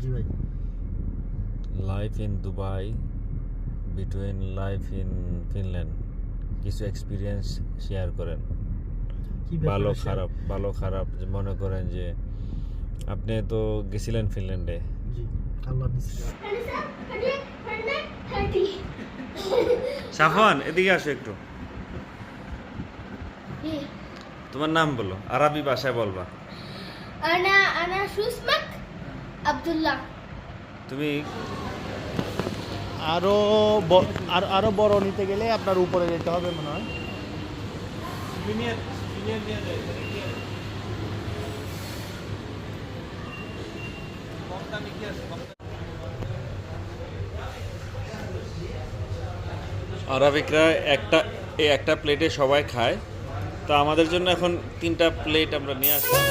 জি ভাই। Life in Dubai between life in Finland, কিছু experience share করেন। কি ভালো ব্যাপারে খারাপ, ভালো খারাপ যে মনে করেন যে আপনি তো গেছিলেন ফিনল্যান্ডে। জি, আল্লাহ বিসমিল্লাহ। সাফওয়ান এদিকে আসো একটু, তোমার নাম বলো, আরবি ভাষায় বলবা। أنا شو اسمك؟ عبد الله. তুমি আরো বড় নিতে গেলে আপনার উপরে যেতে হবে মনে হয়। আরবিকরা একটা প্লেটে সবাই খায়, তো আমাদের জন্য এখন 3টা প্লেট আমরা নিয়ে আসলাম।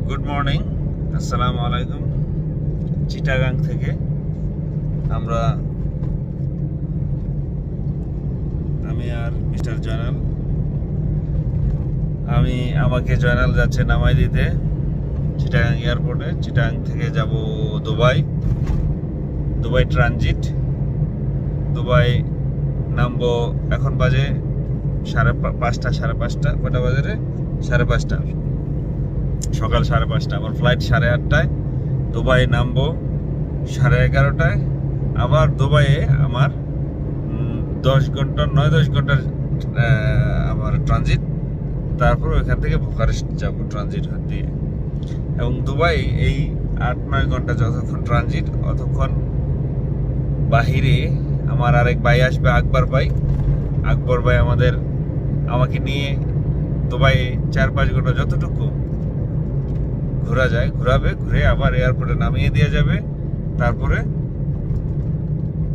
গুড মর্নিং, আসসালামু আলাইকুম। চিটাগাং থেকে আমি আর মিস্টার জয়নাল, আমাকে জয়নাল যাচ্ছে নামাই দিতে চিটাগাং এয়ারপোর্টে। চিটাগাং থেকে যাব দুবাই ট্রানজিট। দুবাই নামবো, এখন বাজে 5:30 কটা বাজে রে? 5:30, সকাল 5:30। আমার ফ্লাইট 8:30টায়, দুবাই নামবো 11:30টায়। আবার দুবাইয়ে আমার 9-10 ঘন্টার আমার ট্রানজিট। তারপর ওইখান থেকে বুখারেস্ট যাব ট্রানজিট দিয়ে। এবং দুবাই এই 8-9 ঘন্টা যতক্ষণ ট্রানজিট, অতক্ষণ বাহিরে আমার আরেক ভাই আসবে, আকবর ভাই আমাকে নিয়ে দুবাই 4-5 ঘন্টা যতটুকু ঘোরা যায় ঘোরাবে, ঘুরে আবার এয়ারপোর্টে নামিয়ে দিয়ে যাবে। তারপরে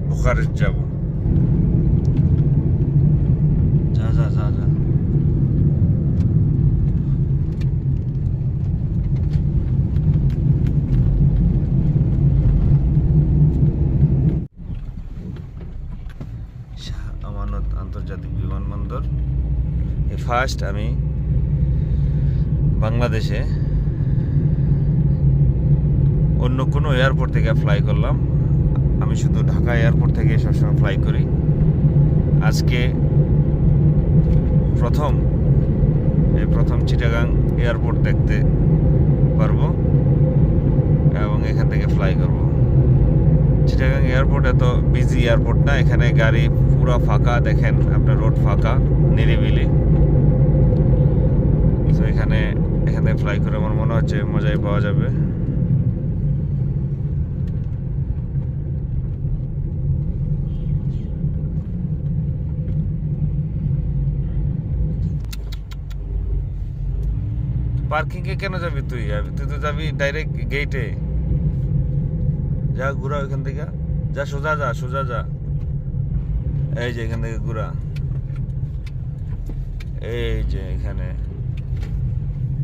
বুখারেস্ট যাব। যা শাহ আমানত আন্তর্জাতিক বিমানবন্দর। এই ফার্স্ট আমি বাংলাদেশে অন্য কোনো এয়ারপোর্ট থেকে ফ্লাই করলাম। আমি শুধু ঢাকা এয়ারপোর্ট থেকে সবসময় ফ্লাই করি। আজকে প্রথম চিটাগাং এয়ারপোর্ট দেখতে পারবো এবং এখান থেকে ফ্লাই করব। চিটাগাং এয়ারপোর্ট এত বিজি এয়ারপোর্ট না, এখানে গাড়ি পুরো ফাঁকা, দেখেন আপনার রোড ফাঁকা, নিরিবিলি। তো এখানে ফ্লাই করে আমার মনে হচ্ছে মজাই পাওয়া যাবে। পার্কিং এ কেন যাবি তুই তো যাবি ডাইরেক্ট গেটে। যা ঘুরা ওইখান থেকে, যা সোজা যা। এই যে এখান থেকে ঘুরা, এই যে এখানে।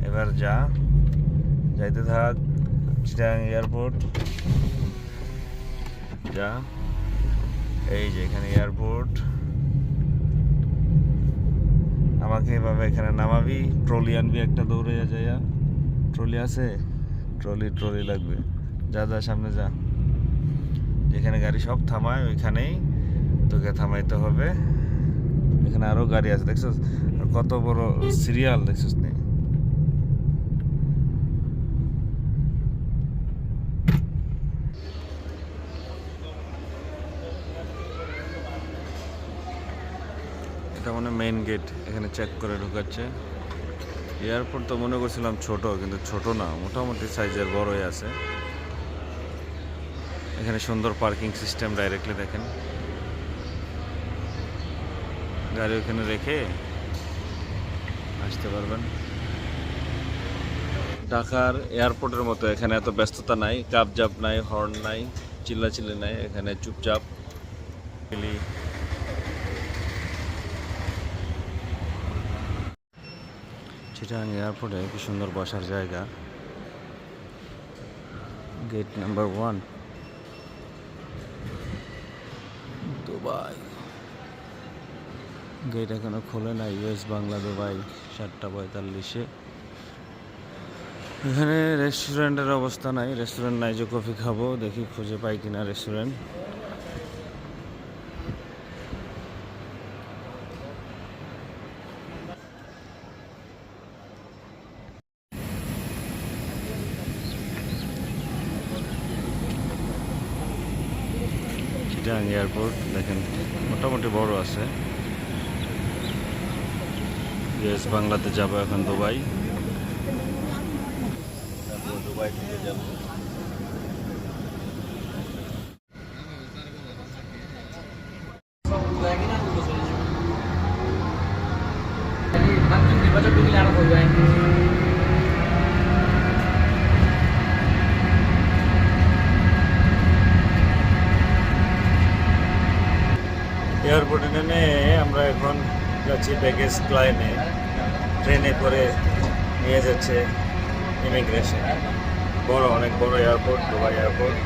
এবার যাইতে থাক চিটাগাং এয়ারপোর্ট। যা, এই যে এখানে এয়ারপোর্ট। আমাকে এভাবে এখানে নামাবি, ট্রলি আনবি একটা, দৌড়ে যাইয়া। ট্রলি আছে? ট্রলি লাগবে। যা সামনে যা, যেখানে গাড়ি সব থামায় ওইখানেই তোকে থামাইতে হবে। এখানে আরো গাড়ি আছে, দেখছিস কত বড় সিরিয়াল, দেখছিস নি? এটা মানে মেইন গেট, এখানে চেক করে ঢুকাচ্ছে। এয়ারপোর্ট তো মনে করছিলাম ছোট, কিন্তু ছোট না, মোটামুটি সাইজের বড়ই আছে। এখানে সুন্দর পার্কিং সিস্টেম, ডাইরেক্টলি দেখেন গাড়ি ওখানে রেখে আসতে পারবেন। ঢাকার এয়ারপোর্টের মতো এখানে এত ব্যস্ততা নাই, কাপজাপ নাই, হর্ন নাই, চিল্লাচিল্লি নাই। এখানে চুপচাপ চিটাগাং এয়ারপোর্টে কি সুন্দর বসার জায়গা, গেট নাম্বার 1 দুবাই। গেট এখনো খোলে না, ইউএস বাংলা দুবাই 7:45-এ। এখানে রেস্টুরেন্টের অবস্থা নাই, রেস্টুরেন্ট নাই যে কফি খাবো, দেখি খুঁজে পাই কিনা রেস্টুরেন্ট। চিটাগাং এয়ারপোর্ট দেখেন মোটামুটি বড় আছে। ইউএস বাংলাতে যাবো এখন দুবাই। দুবাই থেকে যাবো। এয়ারপোর্টে নেমে আমরা এখন যাচ্ছি ব্যাগেজ ক্লাইনে, ট্রেনে করে নিয়ে যাচ্ছে ইমিগ্রেশন। বড়, অনেক বড় এয়ারপোর্ট, দুবাই এয়ারপোর্ট।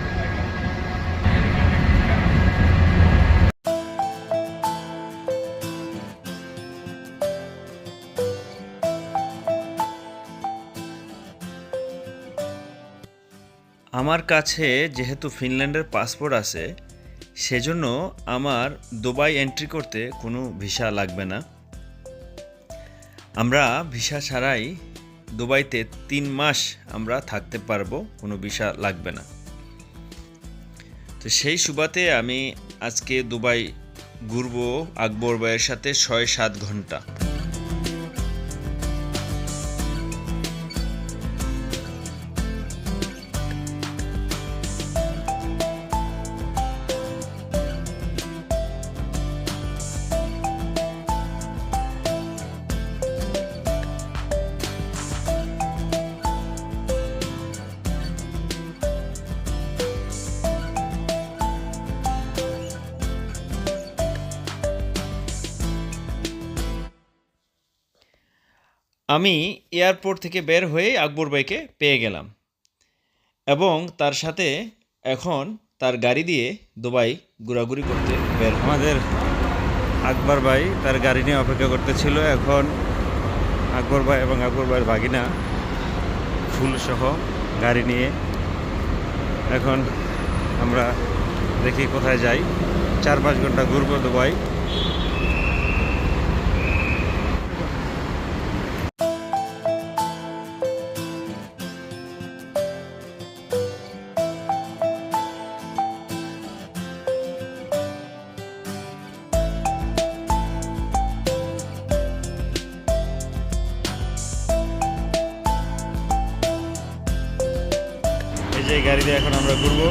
আমার কাছে যেহেতু ফিনল্যান্ডের পাসপোর্ট আছে, সেজন্য আমার দুবাই এন্ট্রি করতে কোনো ভিসা লাগবে না। আমরা ভিসা ছাড়াই দুবাইতে 3 মাস আমরা থাকতে পারবো, কোনো ভিসা লাগবে না। তো সেই সুবাদে আমি আজকে দুবাই ঘুরবো আকবর ভাইয়ের সাথে 6-7 ঘন্টা। আমি এয়ারপোর্ট থেকে বের হয়ে আকবর ভাইকে পেয়ে গেলাম এবং তার সাথে এখন তার গাড়ি দিয়ে দুবাই ঘোরাঘুরি করতে বের। আমাদের আকবর ভাই তার গাড়ি নিয়ে অপেক্ষা করতেছিল। এখন আকবর ভাই এবং আকবর ভাইয়ের ভাগিনা ফুলসহ গাড়ি নিয়ে এখন আমরা দেখি কোথায় যাই। 4-5 ঘন্টা ঘুরবো দুবাই। এই যে গাড়ি দিয়ে এখন আমরা ঘুরবো।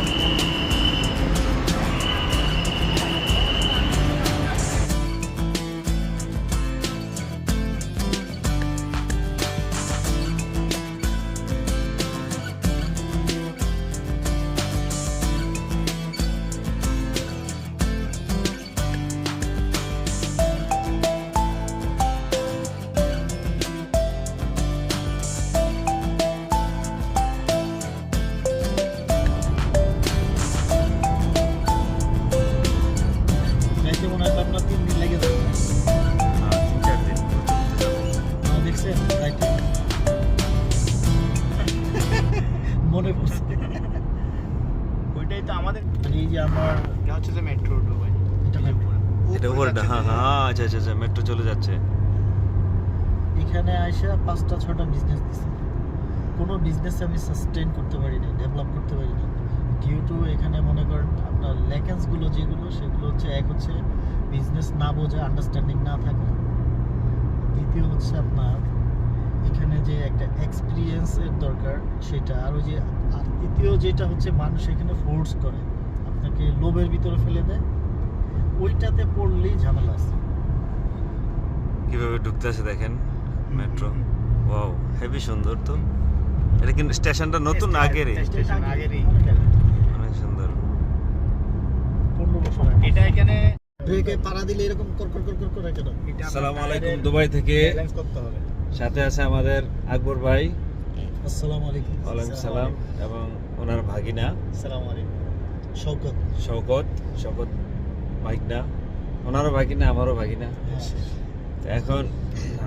মনে পড়ছে ওইটাই তো আমাদের, এই যে আমার এটা হচ্ছে যে মেট্রো দুবাই, এটা উপরটা। হ্যাঁ হ্যাঁ, আচ্ছা আচ্ছা আচ্ছা, মেট্রো চলে যাচ্ছে। এখানে আইসা 5টা-6টা বিজনেস দিছি, কোনো বিজনেস আমি সাস্টেইন করতে পারিনি, ডেভেলপ করতে পারিনি। ডিউ টু এখানে মনে করেন আপনার ল্যাকেন্সগুলো যেগুলো, সেগুলো হচ্ছে এক হচ্ছে বিজনেস না বোঝা, আন্ডারস্ট্যান্ডিং না থাকা। দ্বিতীয় হচ্ছে আপনার এখানে যে একটা এক্সপিরিয়েন্সের দরকার সেটা, আর ওই যে তৃতীয় যেটা হচ্ছে মানুষ এখানে ফোর্স করে, আপনাকে লোভের ভিতরে ফেলে দেয়, ওইটাতে পড়লেই ঝামেলা আছে। কিভাবে ঢুকতে আছে দেখেন মেট্রো। ওয়াও, হেভি সুন্দর তো। এটা কিন্তু স্টেশনটা নতুন, আগেরই অনেক সুন্দর। 15 বছর আগে এটা এখানে ব্রেকে পাড়া দিলে এরকম কর কর কর কর করে কেন? আসসালামু আলাইকুম। দুবাই থেকে ব্যালেন্স করতে হবে। সাথে আছে আমাদের আকবর ভাই, আসসালামু আলাইকুম। ওয়ালাইকুম সালাম, এবং ওনার ভাগিনা আসসালামু আলাইকুম। শওকত। শওকত ভাগিনা, ওনারও ভাগিনা, আমারও ভাগিনা। তো এখন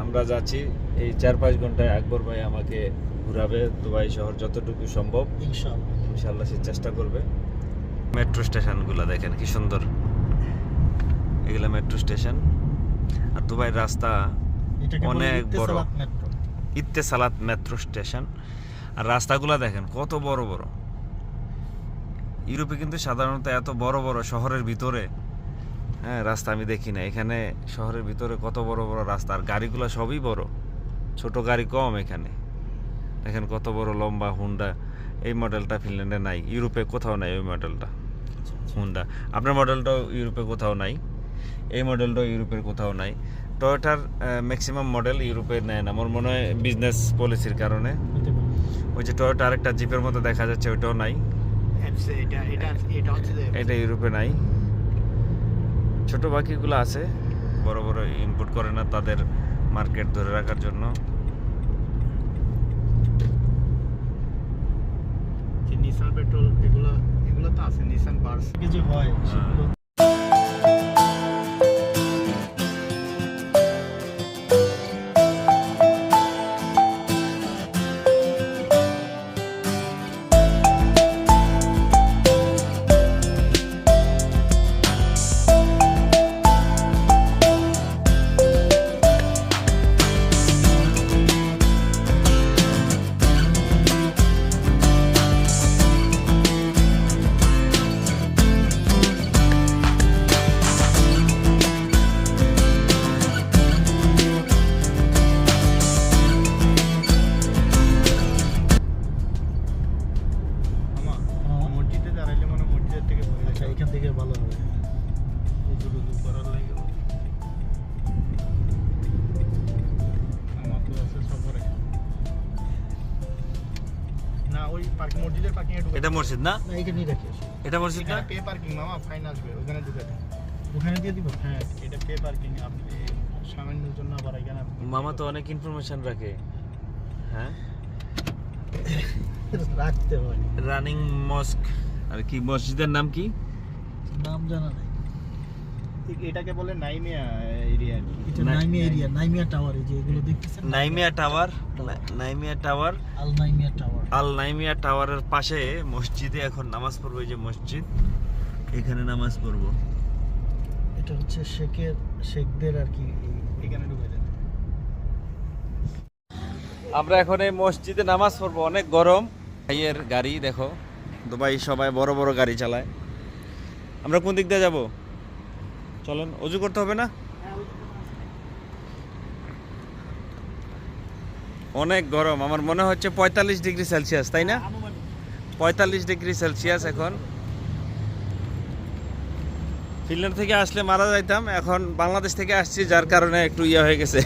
আমরা যাচ্ছি, এই 4-5 ঘন্টায় আকবর ভাই আমাকে ঘুরাবে দুবাই শহর যতটুকু সম্ভব, ইনশাআল্লাহ। ইনশাআল্লাহ সে চেষ্টা করবে। মেট্রো স্টেশনগুলো দেখেন কি সুন্দর, এগুলা মেট্রো স্টেশন। আর দুবাইয়ের রাস্তা এটাকে বলে অনেক বড়, Etisalat metro. Etisalat metro station. আর রাস্তাগুলো দেখেন কত বড় বড়। ইউরোপে কিন্তু সাধারণত এত বড় বড় শহরের ভিতরে রাস্তা আমি দেখি না। এখানে শহরের ভিতরে কত বড় বড় রাস্তা, আর গাড়িগুলো সবই বড়, ছোট গাড়ি কম। এখানে দেখেন কত বড় লম্বা হুন্ডা। এই মডেলটা ফিনল্যান্ডে নাই, ইউরোপে কোথাও নাই ওই মডেলটা হুন্ডা। আপনার মডেলটাও ইউরোপে কোথাও নাই, এই মডেলটাও ইউরোপের কোথাও নাই। টয়োটার ম্যাক্সিমাম মডেল ইউরোপে নেয় না, আমার মনে হয় বিজনেস পলিসির কারণে। ওই যে টয়োটা আরেকটা জিপের মতো দেখা যাচ্ছে, ওইটাও নাই, এটা ইউরোপে নাই। ছোট বাকিগুলো আছে, বড় বড় ইম্পোর্ট করে না তাদের মার্কেট ধরে রাখার জন্য। নিসান পেট্রোল এগুলো তো আছে, নিসান বার্স যে হয় সেগুলো মসজিদে দাঁড়াইলে মানে মসজিদের থেকে ভরে আচ্ছা, এখান থেকে ভালো হবে। উজু করার লাগে আমার তো আছে সফরে না, ওই পার্কিং মসজিদের পার্কিং এ ঢুকে এটা মসজিদ না, না, এখানেই রাখি। এটা মসজিদ না। পে পার্কিং মামা ফাইন আসবে, ওখানে ঢুকে দেন। ওখানে দিয়ে দিব। হ্যাঁ, এটা পে পার্কিং। আপনি সামান্যের জন্য আবার এখানে মামা তো অনেক ইনফরমেশন রাখে। হ্যাঁ, রাখতে হয়। রানিং মস্ক আর কি, মসজিদের নাম কি? নাম জানা নাই। এটাকে বলে নাইমিয়া এরিয়া। এটা নাইমিয়া এরিয়া, নাইমিয়া টাওয়ার। এই যে এগুলো দেখতেছেন, নাইমিয়া টাওয়ার, নাইমিয়া টাওয়ার, আল নাইমিয়া টাওয়ার। আল নাইমিয়া টাওয়ারের পাশে মসজিদে এখন নামাজ পড়বো। এই যে মসজিদ, এখানে নামাজ পড়বো। এটা হচ্ছে শেখদের আর কি। এখানে ঢুকে দেন। আমরা এখন এই মসজিদে নামাজ পড়বো, অনেক গরম। ভাইয়ের গাড়ি দেখো, দুবাই সবাই বড় বড় গাড়ি চালায়। আমরা কোন দিক দিয়ে যাব? চলেন, অজু করতে হবে না? অনেক গরম, আমার মনে হচ্ছে 45 ডিগ্রি সেলসিয়াস, তাই না? 45 ডিগ্রি সেলসিয়াস এখন। ফিনল্যান্ড থেকে আসলে মারা যাইতাম, এখন বাংলাদেশ থেকে আসছি যার কারণে একটু ইয়ে হয়ে গেছে।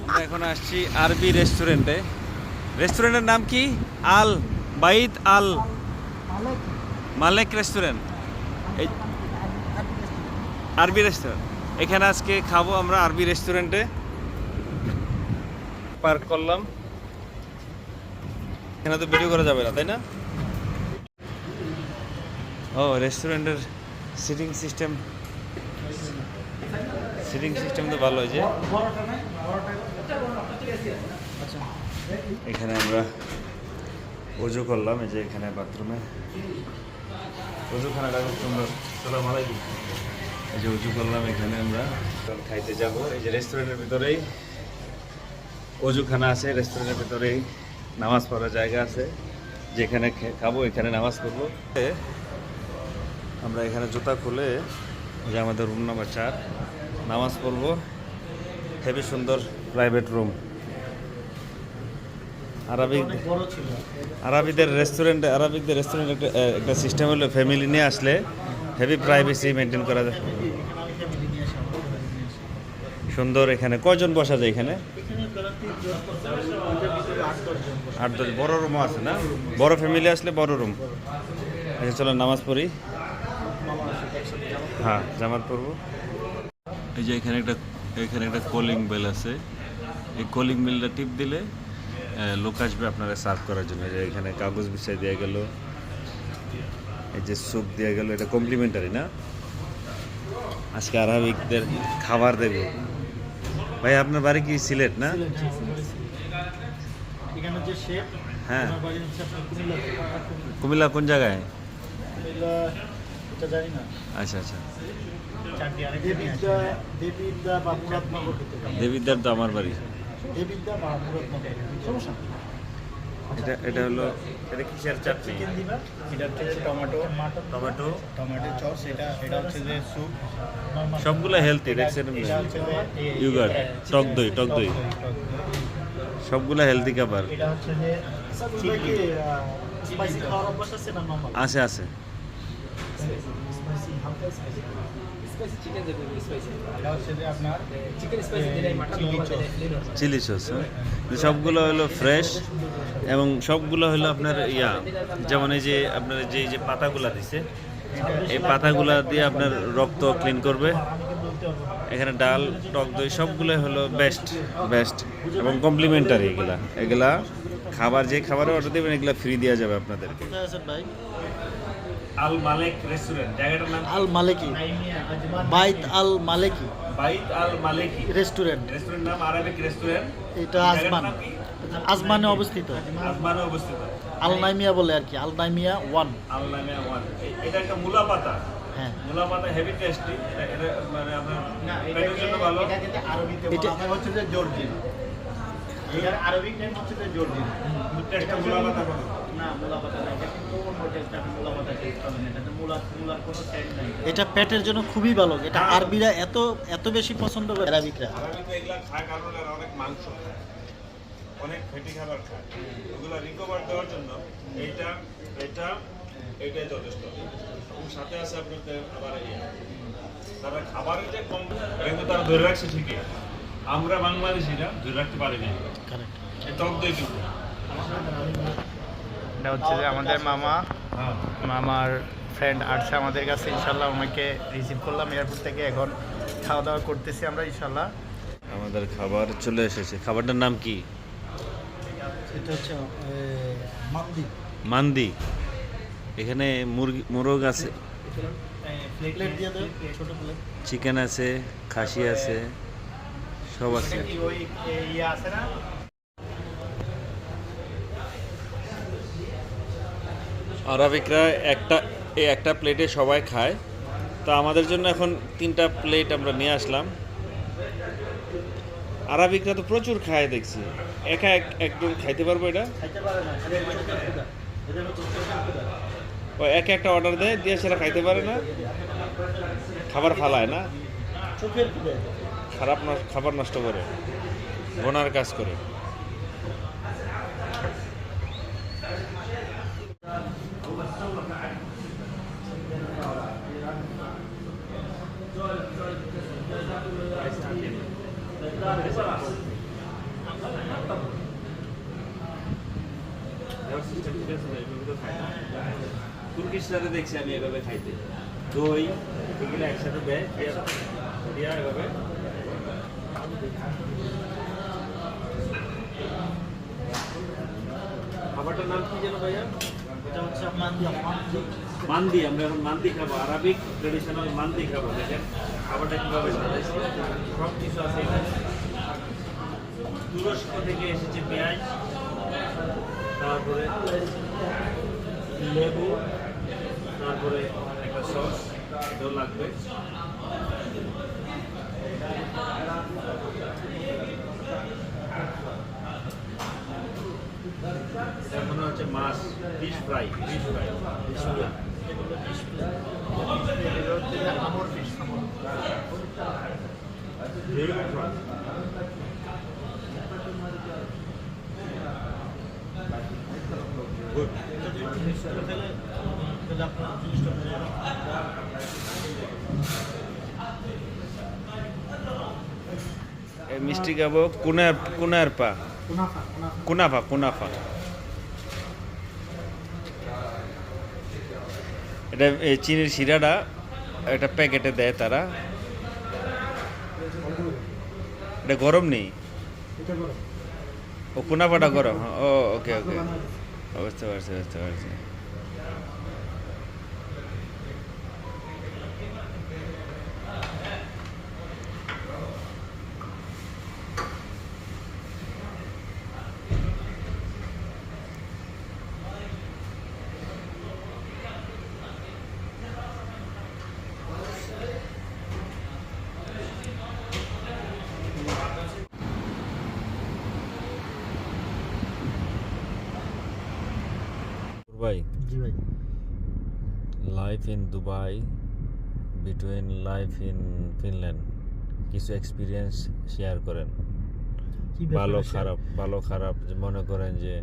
আমরা এখন আসছি আরবি রেস্টুরেন্টে। রেস্টুরেন্টের নাম কি? আল বাইত আল মালেক রেস্টুরেন্ট, এই আরবি রেস্টুরেন্ট। এখানে আজকে খাবো আমরা আরবি রেস্টুরেন্টে। পার্ক করলাম, এখানে তো ভিডিও করা যাবে না, তাই না? ও, রেস্টুরেন্টের সিটিং সিস্টেম তো ভালো হয়েছে। এখানে আমরা অজু করলাম, এই যে এখানে বাথরুমে অজুখানাটা খুব সুন্দর। সালাম আলাইকুম। এই যে অজু করলাম, এখানে আমরা খাইতে যাব। এই যে রেস্টুরেন্টের ভিতরেই অজুখানা আছে, রেস্টুরেন্টের ভিতরেই নামাজ পড়ার জায়গা আছে, যেখানে খাবো এখানে নামাজ পড়বো। আমরা এখানে জুতা খুলে, যে আমাদের রুম নাম্বার 4, নামাজ পড়বো। হেবি সুন্দর প্রাইভেট রুম। বড় ছিল। আরবিদের রেস্টুরেন্টে একটা সিস্টেম হলো, ফ্যামিলি নিয়ে আসলে হেভি প্রাইভেসি মেনটেন করা যায়। সুন্দর। এখানে কয়জন বসা যায়? এখানে 8-10 বড় রুমও আছে না? বড় ফ্যামিলি আসলে বড় রুম। আচ্ছা, চলো নামাজ পড়ি। হ্যাঁ, জামাত পড়বো। এই যে এখানে একটা কলিং বেল আছে, এই কলিং বেলটা টিপ দিলে লোক আসবে আপনারা সার্ভ করার জন্য। যে এখানে কাগজ বিছাই দেওয়া গেল, এই যে স্যুপ দেওয়া গেল, এটা কমপ্লিমেন্টারি না? আজকে আরবিকদের খাবার দেব। ভাই আপনার বাড়ি কি সিলেট না? এখানে যে শেফ, হ্যাঁ। ওনার বাড়ি হচ্ছে আপনার কুমিল্লা। কুমিল্লা কোন জায়গায়? কুমিল্লা এটা জানি না। আচ্ছা আচ্ছা। দেবিদ্যা বা মুরাদনগর হতে পারে। দেবিদ্দার তো আমার বাড়ি। দেবিদ্যা বা মুরাদনগর, সমস্যা নেই। এটা হলো, এটা কিসের চাটনি? চিকেন দিবা, এটা হচ্ছে টমেটো টমেটো, টমেটো সস, এটা হচ্ছে যে স্যুপ, নরমাল। সবগুলো হেলথি দেখছেন? এটা হচ্ছে যে ইয়োগার্ট, টক দই, টক দই, সবগুলো হেলথি খাবার। এটা হচ্ছে যে কি স্পাইসি খাওয়ার অভ্যাস আছে না নরমাল? আছে আছে। স্পাইসি, হালকা স্পাইসি। এটা হচ্ছে যে আপনার চিলি সস, সবগুলো হলো ফ্রেশ এবং সবগুলো হলো আপনার যেমন এই যে আপনার যে পাতাগুলা দিছে, এই পাতাগুলা দিয়ে আপনার রক্ত ক্লিন করবে। আমি কিন্তু বলতে পারবো না। এখানে ডাল, টক দই সবগুলো হলো বেস্ট বেস্ট এবং কমপ্লিমেন্টারি। এগুলা খাবার, যে খাবারের অর্ডার দেবেন এগুলা ফ্রি দেওয়া যাবে আপনাদেরকে। কোথায় আছেন ভাই? আল মালেক রেস্টুরেন্ট, জায়গাটার নাম আল মালেকি, বাইত আল মালেকি বাইত আল মালেকি রেস্টুরেন্ট। রেস্টুরেন্ট নাম আরবিক রেস্টুরেন্ট। এটা আজমান, আজমানে অবস্থিত। আজমানে অবস্থিত। আল নাইমিয়া বলে আর কি, আল নাইমিয়া 1। আল নামে ওয়ান। এটা একটা মূলা পাতা, হ্যাঁ, মূলা পাতা হেভি টেস্টি। এটা মানে আপনার পেটের জন্য ভালো। এটা কিন্তু আরবিতে এটা- বলা হয় হচ্ছে যে জর্জিন। এটার আরবিক নেম হচ্ছে যে জর্জিন। টেস্টটা মূলা পাতা করে। না, মূলা পাতা না, এটা কিন্তু অন্য টেস্ট, আপনি মূলা পাতা টেস্ট পাবেন। এটাতে মূলার কোনো সেন্ট নাই। এটা পেটের জন্য খুবই ভালো। এটা আরবিরা এত বেশি পছন্দ করে, আরবিকরা। আরবিতে এগুলা খায় কারণ এরা অনেক মাংস খায়, অনেক ফ্যাটি খাবার খায়। ওগুলো রিকভার দেওয়ার জন্য এইটাই যথেষ্ট। এবং সাথে আছে আপনাদের আবার তারা খাবারের যে কম, কিন্তু তারা ধরে রাখছে ঠিকই। আমরা বাংলাদেশিরা ধরে রাখতে পারিনি। কারেক্ট। এই টক দই কিন্তু এটা হচ্ছে যে আমাদের মামার ফ্রেন্ড আসছে আমাদের কাছে, ইনশাল্লাহ আমাকে রিসিভ করলাম এয়ারপোর্ট থেকে। এখন খাওয়া দাওয়া করতেছি আমরা ইনশাল্লাহ। আমাদের খাবার চলে এসেছে। খাবারটার নাম কি? এটা হচ্ছে মান্দি। মান্দি। এখানে মোরগ আছে, প্লেট দিয়ে দেয়, ছোট প্লেট। চিকেন আছে, খাসি আছে, সব আছে। ওই ইয়ে আছে না, আরবিকরা একটা প্লেটে সবাই খায়। তো আমাদের জন্য এখন 3টা প্লেট আমরা নিয়ে আসলাম। আরবিকরা তো প্রচুর খায় দেখছি। একা একদম খাইতে পারবো এটা? খাইতে পারে না, এদের চোখের ক্ষুধা। এদের হচ্ছে চোখের ক্ষুধা। ও একটা অর্ডার দেয়, দিয়ে সেটা খাইতে পারে না, খাবার ফালায় না, চোখের ক্ষুধা। খাবার নষ্ট করে, গোনার কাজ করে। তুর্কিশ সাথে দেখছি আমি এভাবে খাইতে, দই এগুলো একসাথে দেয়, দিয়া এভাবে। খাবারটার নাম কি যেন ভাইয়া? এটা হচ্ছে মান্দি। মান্দি। আমরা এখন মান্দি খাবো, আরবিক ট্রেডিশনাল মান্দি খাবো। দেখেন খাবারটা কীভাবে সাজাইছে, সব কিছু আছে এখানে। তুরস্ক থেকে এসেছে পেঁয়াজ, তারপরে লেবু, তারপরে একটা সস, এটাও লাগবে। এখন হচ্ছে মাছ, ফিশ ফ্রাই। আমর fish. Very good fry. Good. তাহলে আপনার জিনিসটা বোঝা যাবে। মিষ্টি খাবো কুনারপা। এটা চিনির শিরাটা একটা প্যাকেটে দেয় তারা। এটা গরম নেই, এটা করো ও কোনাপাটা করো, ও ওকে ওকে, বুঝতে পারছি বুঝতে পারছি। ভাই, জি ভাই। Life in Dubai between life in Finland, কিছু এক্সপিরিয়েন্স শেয়ার করেন, কি ব্যাপার ভালো আছে? খারাপ, ভালো খারাপ। যে মনে করেন যে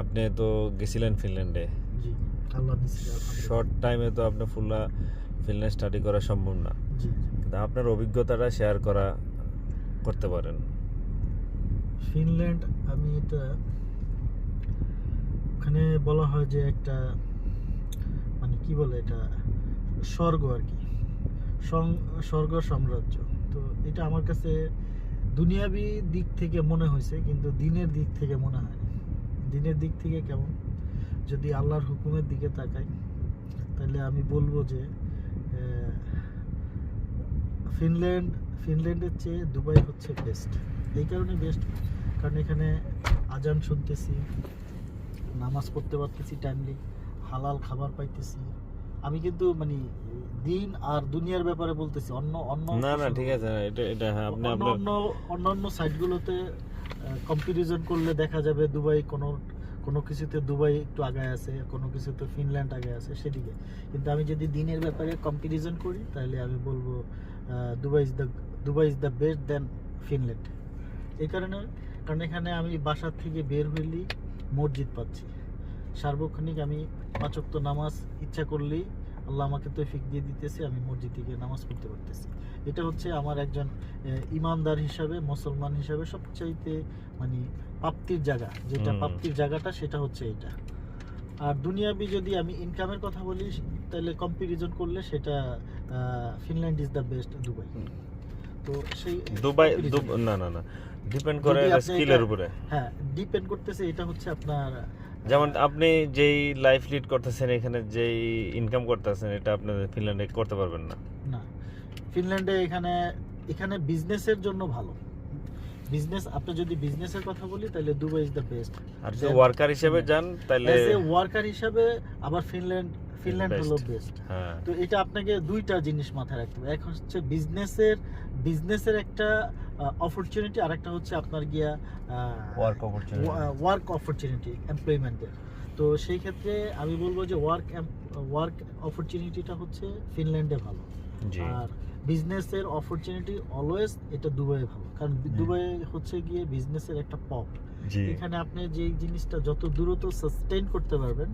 আপনি তো গেছিলেন ফিনল্যান্ডে, জি, আল্লাহ নিশ্চিত, আলহামদুলিল্লাহ। শর্ট টাইমে তো আপনি ফুলা ফিনল্যান্ড স্টাডি করা সম্ভব না, জি, কিন্তু আপনার অভিজ্ঞতাটা শেয়ার করতে পারেন। ফিনল্যান্ড, আমি এটা ওখানে বলা হয় যে একটা মানে কি বলে এটা স্বর্গ আর কি, স্বর্গ সাম্রাজ্য। তো এটা আমার কাছে দুনিয়াবি দিক থেকে মনে হয়েছে, কিন্তু দিনের দিক থেকে মনে হয় না। দিনের দিক থেকে কেমন, যদি আল্লাহর হুকুমের দিকে তাকাই তাহলে আমি বলবো যে ফিনল্যান্ডের চেয়ে দুবাই হচ্ছে বেস্ট। এই কারণে বেস্ট, কারণ এখানে আজান শুনতেছি, নামাজ পড়তে পারতেছি টাইমলি, হালাল খাবার পাইতেছি। আমি কিন্তু মানে দিন আর দুনিয়ার ব্যাপারে বলতেছি, অন্য অন্য না না ঠিক আছে, এটা হ্যাঁ, আপনি অন্য আপনার অন্য অন্যান্য সাইটগুলোতে কম্পারিজন করলে দেখা যাবে দুবাই কোনো কিছুতে দুবাই একটু আগায় আছে, কোনো কিছুতে ফিনল্যান্ড আগায় আছে সেদিকে। কিন্তু আমি যদি দিনের ব্যাপারে কম্পারিজন করি তাহলে আমি বলবো Dubai is the best than Finland. এই কারণে, কারণ এখানে আমি বাসার থেকে বের হইলেই মসজিদ পাচ্ছি, সার্বক্ষণিক আমি 5 ওয়াক্ত নামাজ ইচ্ছা করলেই আল্লাহ আমাকে তৌফিক দিয়ে দিতেছে, আমি মসজিদ থেকে নামাজ পড়তে পারতেছি। এটা হচ্ছে আমার একজন ইমানদার হিসাবে, মুসলমান হিসাবে সবচাইতে মানে প্রাপ্তির জায়গা, যেটা প্রাপ্তির জায়গাটা সেটা হচ্ছে এটা। আর দুনিয়াবি যদি আমি ইনকামের কথা বলি তাহলে কম্পারিজন করলে সেটা Finland is the best Dubai. তো সেই দুবাই comparison- না না না, ডিপেন্ড করে যদি আপনি স্কিলের এটা- উপরে। হ্যাঁ, ডিপেন্ড করতেছে, এটা হচ্ছে আপনার যেমন আপনি যেই লাইফ লিড করতেছেন, এখানে যেই ইনকাম করতেছেন, এটা আপনি ফিনল্যান্ডে করতে পারবেন না। না, ফিনল্যান্ডে এখানে বিজনেসের জন্য ভালো। বিজনেস, আপনি যদি বিজনেসের কথা বলি তাহলে দুবাই ইজ দ্য বেস্ট। আর যদি ওয়ার্কার হিসেবে যান তাহলে অ্যাজ এ ওয়ার্কার হিসাবে আবার ফিনল্যান্ড হলো best। বেস্ট। হ্যাঁ, তো এটা আপনাকে দুইটা জিনিস মাথায় রাখতে হবে, এক হচ্ছে বিজনেসের একটা অপরচুনিটি, আর একটা হচ্ছে আপনার গিয়া ওয়ার্ক অপরচুনিটি, এমপ্লয়মেন্টের। তো সেই ক্ষেত্রে আমি বলবো যে ওয়ার্ক অপরচুনিটিটা হচ্ছে ফিনল্যান্ডে ভালো, জি। আর বিজনেসের অপরচুনিটি অলওয়েজ এটা দুবাইয়ে ভালো, কারণ দুবাই হচ্ছে গিয়ে বিজনেসের একটা পপ। জি, এখানে আপনি যে জিনিসটা যত দ্রুত সাস্টেইন করতে পারবেন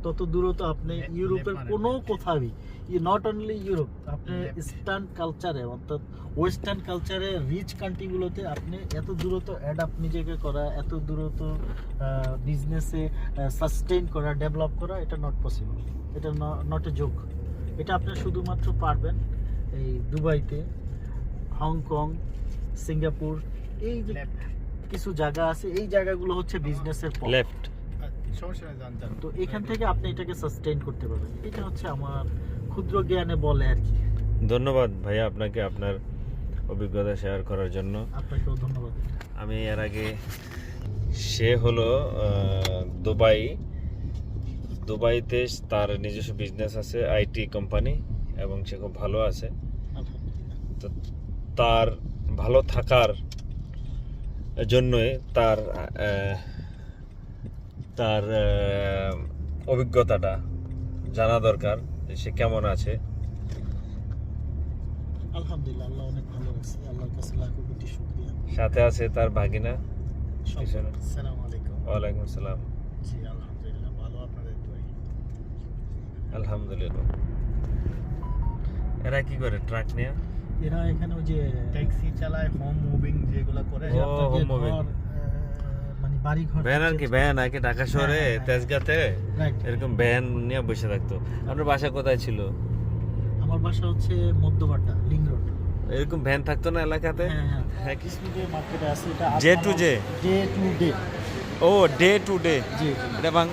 তত দ্রুত আপনি ইউরোপের কোনো কোথাওই, নট অনলি ইউরোপ, আপনি ইস্টার্ন কালচারে অর্থাৎ ওয়েস্টার্ন কালচারে রিচ কান্ট্রিগুলোতে আপনি এত দ্রুত অ্যাডাপ্ট নিজেকে করা, এত দ্রুত বিজনেসে সাস্টেইন করা, ডেভেলপ করা, এটা নট পসিবল, এটা নট এ যোগ। এটা আপনি শুধুমাত্র পারবেন এই দুবাইতে, হংকং, সিঙ্গাপুর, এই যে কিছু জায়গা আছে, এই জায়গাগুলো হচ্ছে বিজনেসের পপ। লেফট। সমস্যা নেই, জানতাম। তো এখান থেকে আপনি এটাকে সাস্টেইন করতে পারবেন, এটা হচ্ছে আমার ক্ষুদ্র জ্ঞানে বলে আর কি। ধন্যবাদ ভাইয়া আপনাকে আপনার অভিজ্ঞতা শেয়ার করার জন্য। আপনাকেও ধন্যবাদ। আমি এর আগে, সে হলো দুবাইতে তার নিজস্ব বিজনেস আছে, আইটি কোম্পানি, এবং সে খুব ভালো আছে। আলহামদুলিল্লাহ। তো তার ভালো থাকার জন্যই তার অভিজ্ঞতাটা জানা দরকার, যে সে কেমন আছে। আলহামদুলিল্লাহ, আল্লাহ অনেক ভালো আছে, আল্লাহর কাছে লাখো কোটি শুকরিয়া। সাথে আছে তার ভাগিনা। পিছনে। আসসালামু আলাইকুম। ওয়ালাইকুম আসসালাম। জি, আলহামদুলিল্লাহ ভালো, আপনাদের দোয়ায়। আলহামদুলিল্লাহ। এরা কি করে, ট্রাক নিয়ে? এরা এখানে ওই যে ট্যাক্সি চালায়, হোম মুভিং যেগুলো করে। যে ও, আপনার যে home moving। ঘর, মানে বাড়ি ঘর, ভ্যান আর কি, ভ্যান আর কি, ঢাকা শহরে হ্যাঁ, হ্যাঁ, তেজগাঁতে রাইট। এরকম ভ্যান নিয়ে বসে থাকতো। আপনার বাসা কোথায় ছিল? আমার বাসা হচ্ছে মধ্যবাড্ডা, লিং রোড। এরকম ভ্যান থাকতো না এলাকাতে? হ্যাঁ হ্যাঁ হ্যাঁ, কৃষ্ণদী মার্কেটে আছে এটা J to J? Day to day ও ডে টু ডে, জি জি এটা বাং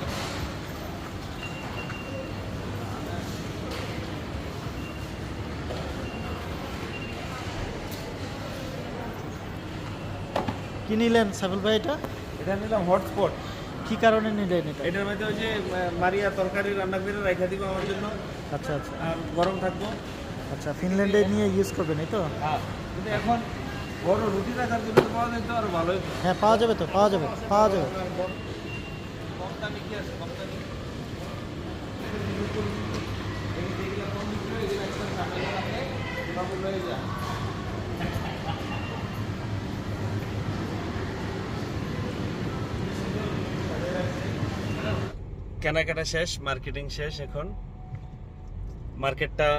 কি নিলেন সাইফুল ভাই এটা এটা নিলাম হটস্পট। কি কারণে নিলেন এটা এটার মধ্যে ওই যে মারিয়া তরকারি রান্না করে রাখা দিব আমার জন্য, আচ্ছা আচ্ছা আর গরম থাকবো। আচ্ছা ফিনল্যান্ডে নিয়ে ইউজ করবেন এই তো হ্যাঁ, কিন্তু এখন বড় রুটি রাখার জন্য পাওয়া যায় তো আরো ভালোই। হ্যাঁ পাওয়া যাবে তো পাওয়া যাবে পাওয়া যাবে কম দামি কি আছে, কম দামি কেনাকাটা শেষ, মার্কেটিং শেষ। এখন মার্কেটটা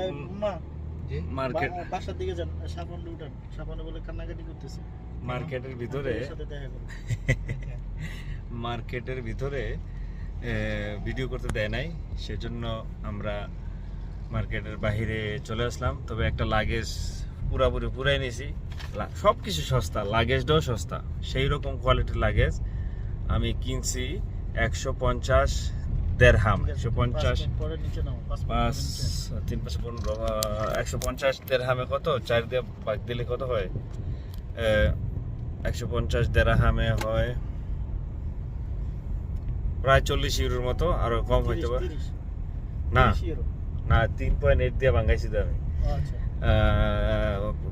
এই, মা মার্কেট বাসার দিকে যান সাবান উঠান সাবানে বলে কান্নাকাটি করতেছে মার্কেটের ভিতরে আপনাদের সাথে দেখা করুন মার্কেটের ভিতরে ভিডিও করতে দেয় নাই, সেজন্য আমরা মার্কেটের বাইরে চলে আসলাম। তবে একটা লাগেজ পুরাই নিয়েছি, সব কিছু সস্তা, লাগেজটাও সস্তা, সেই রকম কোয়ালিটির লাগেজ আমি কিনছি 150 দেরহাম। 150 পরে নিচে নাও 5 3 5 15 150 দেরহামে কত, 4 দিয়ে ভাগ দিলে কত হয়? 150 দেরহামে হয় প্রায় 40 ইউরোর মতো, আরো কম হইতে পারে। না না 3.8 দিয়ে ভাঙাইছি তো আমি। আচ্ছা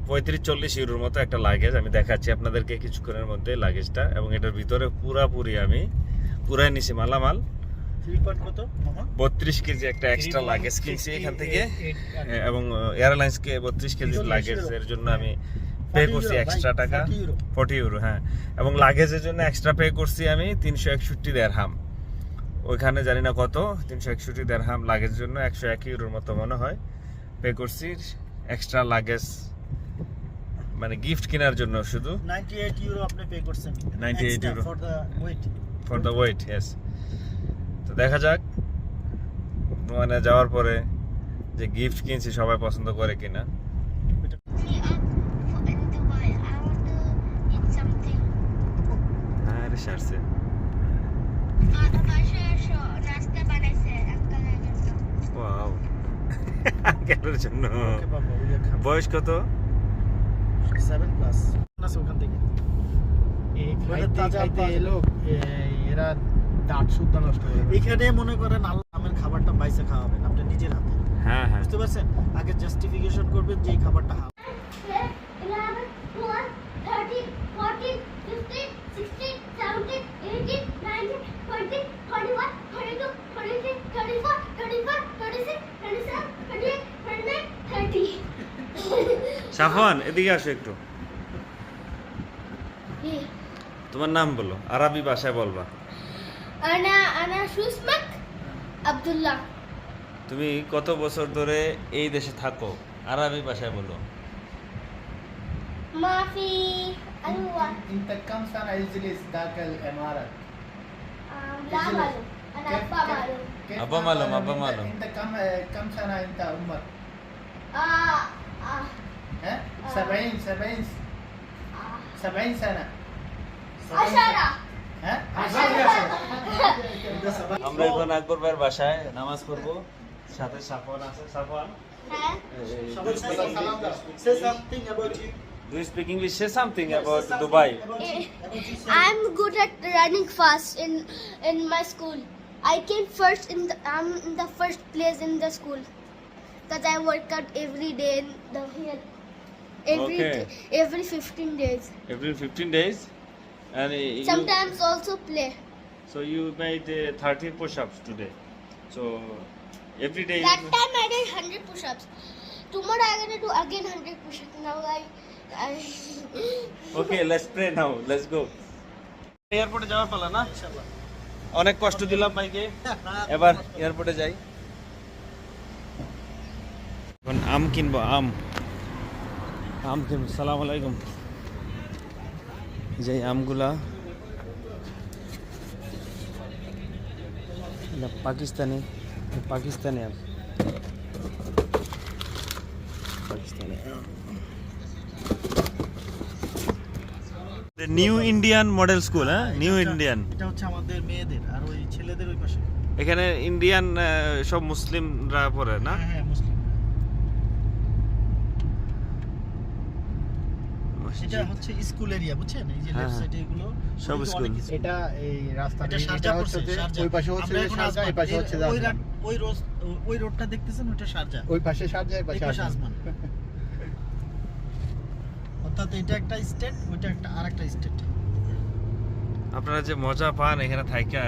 35-40 ইউরোর মতো একটা লাগেজ। আমি দেখাচ্ছি আপনাদেরকে কিছুক্ষণের মধ্যে লাগেজটা, এবং এটার ভিতরে পুরাপুরি আমি পুরাই নিছি মালামাল। 3 পয়েন্ট কত মামা 32 কেজি একটা এক্সট্রা লাগেজ কিনছি এখান থেকে, এবং এয়ারলাইন্সকে 32 কেজি লাগেজের জন্য আমি পে করছি এক্সট্রা টাকা 40 ইউরো। হ্যাঁ, এবং লাগেজের জন্য এক্সট্রা পে করছি আমি 361 দেরহাম। ওইখানে জানি না কত, 361 দেরহাম লাগেজের জন্য 101 ইউরোর মতো মনে হয় পে করছি এক্সট্রা লাগেজ, মানে গিফট কেনার জন্য শুধু 98 ইউরো আপনি পে করছেন 98 euro for the weight for the weight. Yes, তো দেখা যাক মানে যাওয়ার পরে যে গিফট কিনছি সবাই পছন্দ করে কিনা। In Dubai, I want to eat something. হ্যাঁ রে সারছে। পাশে এসো নাস্তা বানাইছে আঙ্কেলের জন্য। ওয়াও, আঙ্কেলের জন্য। ওকে বাবা ওই খান বয়স কত? 7 প্লাস আছে ওখান থেকে খাইতে এলো এরা দাঁত সুদ্ধা নষ্ট করে দেবে। এখানে মনে করেন আল্লাহ নামের খাবারটা বাইসে খাওয়াবেন আপনি নিজের হাতে হ্যাঁ হ্যাঁ, বুঝতে পারছেন আগে জাস্টিফিকেশন করবেন যে এই খাবারটা 11, 12, 13, 14, 15, 16, 17, 18, 19, 20, 21, 22, 23, 24, 25, 26, 27, 28, 29, 30. সাফওয়ান এদিকে আসো একটু। তোমার নাম বলো, আরবি ভাষায় বলবা। أنا شو اسمك؟ عبد الله. তুমি কত বছর ধরে এই দেশে থাকো? আরবি ভাষায় বলো। ما في أيوة انت كم سنه يجلس ذاك الاماره؟ لا معلوم أنا أبا معلوم. أبا معلوم، أبا معلوم. انت كم سنه انت عمرك؟ آه آه ها 70 سنه 10. ها আমরা এখন আকবর ভাইয়ের বাসায় নামাজ পড়বো, সাথে সাফওয়ান আছে। Safwan, ها say something about you do you speak English? Say something about Dubai. I'm good at running fast in my school. I came first I'm in the first place in the school because I work out every day in the here Okay. every 15 days. Every 15 days, and Sometimes also play. so you made 30 push-ups today. So every day. That time I did 100 push-ups. Tomorrow I'm gonna do again 100 push-ups. Now I Okay, let's pray now. Let's go. এয়ারপোর্টে যাওয়ার পালা না? অনেক কষ্ট দিলাম ভাইকে, এবার এয়ারপোর্টে যাই। এখন আম কিনবো, আম কিনবো। সালাম আলাইকুম। যে আমগুলা পাকিস্তানি আম, নিউ ইন্ডিয়ান মডেল স্কুল, হ্যাঁ, নিউ ইন্ডিয়ান। এটা হচ্ছে আমাদের মেয়েদের, আর ওই ছেলেদের ওই পাশে। এখানে ইন্ডিয়ান সব মুসলিমরা পড়ে না? হ্যাঁ হ্যাঁ, মুসলিম। এটা হচ্ছে স্কুল এরিয়া, বুঝছেন? এই যে লেফট সাইডে এগুলো সব ওই যে স্কুল। অনেক স্কুল। এটা এই রাস্তা এটা শারজা পড়ছে, শারজা। ওই পাশে হচ্ছে আমরা এখন শারজা, এই আজমান। পাশে হচ্ছে ওই আজমান। ওই রোডটা দেখতেছেন, ওইটা শারজা, ওই পাশে শারজা, এই এই পাশে পাশে আজমান। আজমান। অর্থাৎ এটা একটা স্টেট, ওইটা একটা আরেকটা স্টেট। আপনারা যে মজা পান এখানে থাইকা,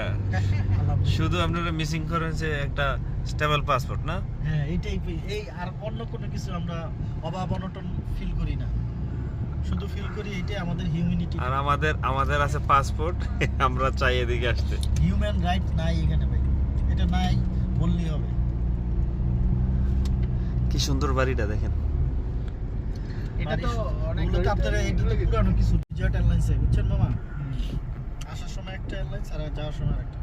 শুধু আপনারা মিসিং করেন যে একটা স্টেবল পাসপোর্ট, না? হ্যাঁ, এইটাই। এই আর অন্য কোনো কিছু আমরা অভাব অনটন ফিল করি না, শুধু ফিল করি এইটাই আমাদের হিউম্যানিটি। আর আমাদের আছে পাসপোর্ট, আমরা চাই এদিকে আসতে। হিউম্যান রাইট নাই এখানে ভাই, এটা নাই বললেই হবে। কি সুন্দর বাড়িটা দেখেন। এটা তো অনেক ওগুলো তো আপনারা, এটা তো পুরানো কিছু। জেট এয়ারলাইন্সে, বুঝছেন মামা? আসার সময় একটা এয়ারলাইন্স আর যাওয়ার সময় আরেকটা।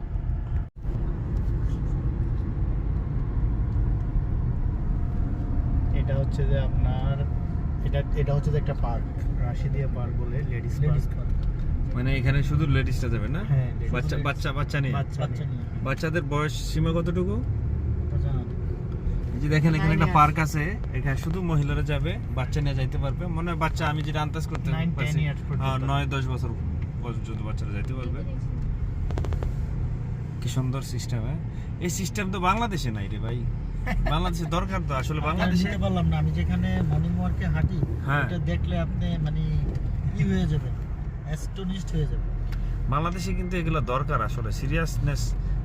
এটা হচ্ছে যে আপনার এটা হচ্ছে যে একটা পার্ক, রাশিদিয়া পার্ক বলে, লেডিস পার্ক। মানে এখানে শুধু লেডিসরা যাবে না? হ্যাঁ, ladies। বাচ্চা নিয়ে। বাচ্চা নিয়ে বাচ্চাদের বয়স সীমা কতটুকু? এটা জানা নেই। এই যে দেখেন এখানে একটা পার্ক আছে, এখানে শুধু মহিলারা যাবে, বাচ্চা নিয়ে যাইতে পারবে। মনে হয় বাচ্চা, আমি যেটা আন্দাজ করতে 9-10 পারছি, years পর্যন্ত। 9-10 বছর পর্যন্ত বাচ্চারা যাইতে পারবে। কি সুন্দর সিস্টেম! এই সিস্টেম তো বাংলাদেশে নাই রে ভাই। বাংলাদেশে দরকার তো আসলে, বাংলাদেশে। নিতে পারলাম না, আমি যেখানে মর্নিং ওয়ার্কে হাঁটি, হ্যাঁ। এটা দেখলে আপনি মানে হয়ে যাবেন, অ্যাস্টোনিশড হয়ে যাবেন। বাংলাদেশে কিন্তু এগুলো দরকার আসলে,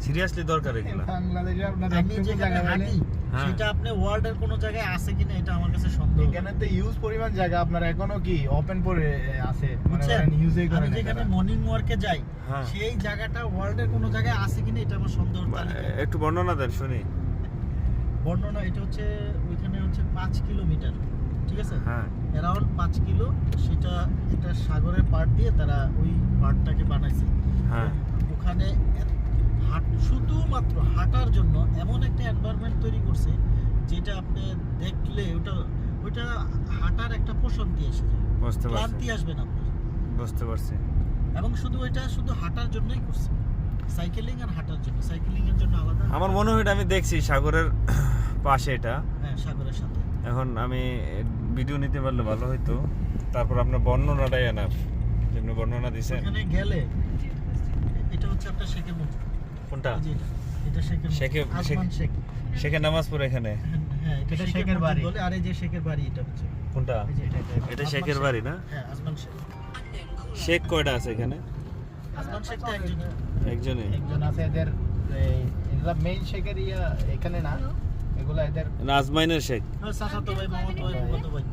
সিরিয়াসলি দরকার এগুলো। বাংলাদেশে আপনার আমি যেখানে হাঁটি হ্যাঁ। সেটা আপনি ওয়ার্ল্ডের কোনো জায়গায় আছে কিনা এটা আমার কাছে সন্দেহ। এখানে তো ইউজ পরিমাণ জায়গা আপনার এখনো কি ওপেন পড়ে আছে, মানে বুঝছেন? ইউজই করে আমি না যেখানে তারা। মর্নিং ওয়ার্কে যাই, হ্যাঁ। সেই জায়গাটা ওয়ার্ল্ডের কোনো জায়গায় আছে কিনা এটা আমার সন্দেহ। একটু বর্ণনা দেন শুনি। বর্ণনা, এটা হচ্ছে ওইখানে হচ্ছে 5 কিলোমিটার, ঠিক আছে? হ্যাঁ। Around 5 kilo. সেটা এটা সাগরের পাড় দিয়ে তারা ওই পাড়টাকে বানাইছে। হ্যাঁ। ওখানে শুধুমাত্র হাঁটার জন্য এমন একটা এনভায়রনমেন্ট তৈরি করছে যেটা আপনি দেখলে ওইটা হাঁটার একটা প্রশান্তি এসে যায়, বুঝতে পারছি, ক্লান্তি আসবে না আপনার। বুঝতে পারছি। এবং শুধু হাঁটার জন্যই করছে, সাইকেলিং আর হাঁটার জন্য। সাইকেলিং এর জন্য আলাদা। আমার মনে হয় এটা আমি দেখছি সাগরের পাশে এটা। হ্যাঁ, সাগরের সাথে। এখন আমি ভিডিও নিতে পারলে ভালো হইতো। তারপর আপনার বর্ণনাটাই আনা, যেমনি বর্ণনা দিছেন। ওখানে গেলে এটা হচ্ছে আপনার শেখের মন্দির। কোনটা? এই যে এটা শেখের মন্দির। আজমান শেখ। শেখের নামাজ পড়ে এখানে। হ্যাঁ, এটা শেখের বাড়ি বলে। আর এই যে শেখের বাড়ি, এটা হচ্ছে কোনটা? এই যে এটা আজমান শেখের শেখ। বাড়ি না? হ্যাঁ, আজমান শেখ। শেখ কয়টা আছে এখানে? আজমান শেখ তো একজনই। একজনই। একজন আছে এদের, এগুলা মেইন শেখের এখানে না, এগুলা এদের না, আজমাইনের শেখ। চাচাতো ভাই, মামাতো ভাই, ফুফাতো ভাই।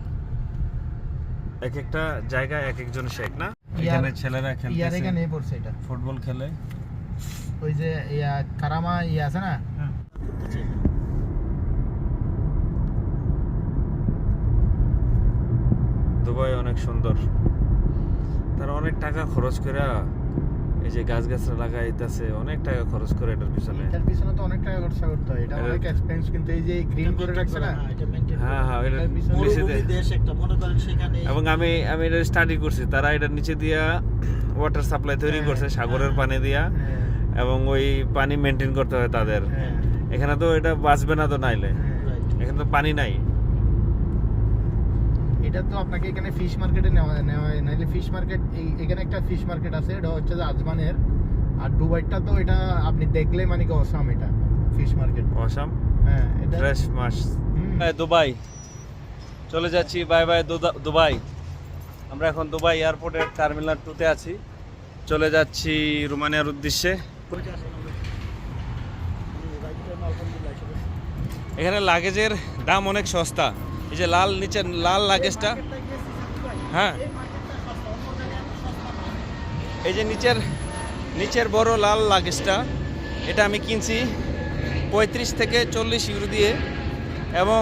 এক একটা জায়গায় এক একজন শেখ না? এখানে ছেলেরা খেলতেছে, এখানে পড়ছে এটা। ফুটবল খেলে। ওই যে কারামা আছে না, হ্যাঁ। দুবাই অনেক সুন্দর। তারা অনেক টাকা খরচ করে এই যে গাছগাছরা লাগাইতেছে, অনেক টাকা খরচ করে এটার পিছনে। এটার পিছনে তো অনেক টাকা খরচা করতে হয়, এটা অনেক এক্সপেন্স। কিন্তু এই যে গ্রিন করে রাখছে না, হ্যাঁ, এটা মেইনটেইন করে। হ্যাঁ, এটা এটার পিছনে নিচে মরুভূমি দেশ একটা, মনে করেন সেখানে। এবং আমি এটা স্টাডি করছি, তারা এটার নিচে দিয়া ওয়াটার সাপ্লাই তৈরি করছে সাগরের পানি দিয়া, হ্যাঁ, এবং ওই পানি মেনটেন করতে হয় তাদের। হ্যাঁ, এখানে তো এটা বাঁচবে না তো নাইলে, হ্যাঁ। এখানে তো পানি নাই। এটা তো আপনাকে এখানে ফিশ মার্কেটে নেওয়া নাইলে ফিশ মার্কেট, এখানে একটা ফিশ মার্কেট আছে, এটা হচ্ছে যে আজমানের। আর দুবাইটা তো এটা আপনি দেখলে মানে কি অসাম, এটা ফিশ মার্কেট। অসাম, হ্যাঁ, এটা ফ্রেশ মাছ। হুম। দুবাই চলে যাচ্ছি, বাই বাই দুবাই। আমরা এখন দুবাই এয়ারপোর্টের টার্মিনাল 2-তে আছি, চলে যাচ্ছি রোমানিয়ার উদ্দেশ্যে। এখানে লাগেজের দাম অনেক সস্তা। এই যে নিচের লাল লাগেজটা, হ্যাঁ, এই যে নিচের বড় লাল লাগেজটা, এটা আমি কিনছি 35 থেকে 40 ইউরো দিয়ে, এবং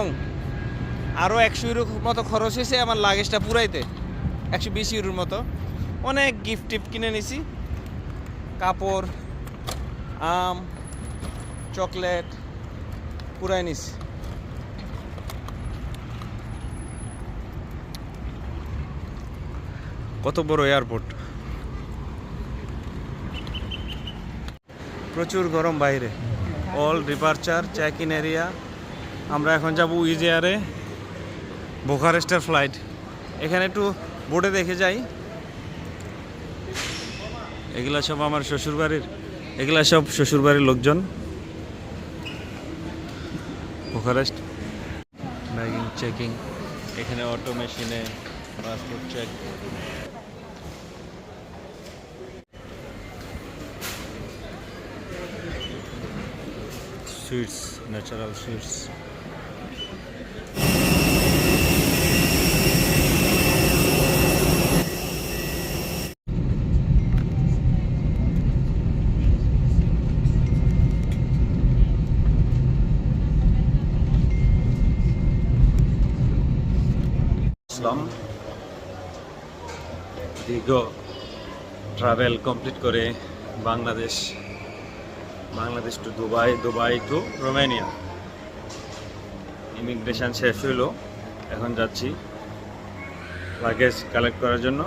আরও 100 ইউরো মতো খরচ হয়েছে আমার লাগেজটা পুরাইতে, 120 ইউরোর মতো। অনেক গিফট টিফট কিনে নিছি, কাপড়, আম, চকলেট পুরাই নিছি। কত বড় এয়ারপোর্ট। প্রচুর গরম বাইরে। All departure check in area. আমরা এখন যাব উইজ এয়ারে, বুখারেস্টের ফ্লাইট। এখানে একটু বোর্ডে দেখে যাই। এগুলা সব আমার শ্বশুরবাড়ির, এগুলা সব শ্বশুরবাড়ির লোকজন। বুখারেস্ট ব্যাগিং চেকিং, এখানে অটো মেশিনে passport check. Sweets, natural sweets. দীর্ঘ ট্রাভেল কমপ্লিট করে Bangladesh to Dubai, Dubai to Romania. Immigration শেষ হইল, এখন যাচ্ছি লাগেজ কালেক্ট করার জন্য।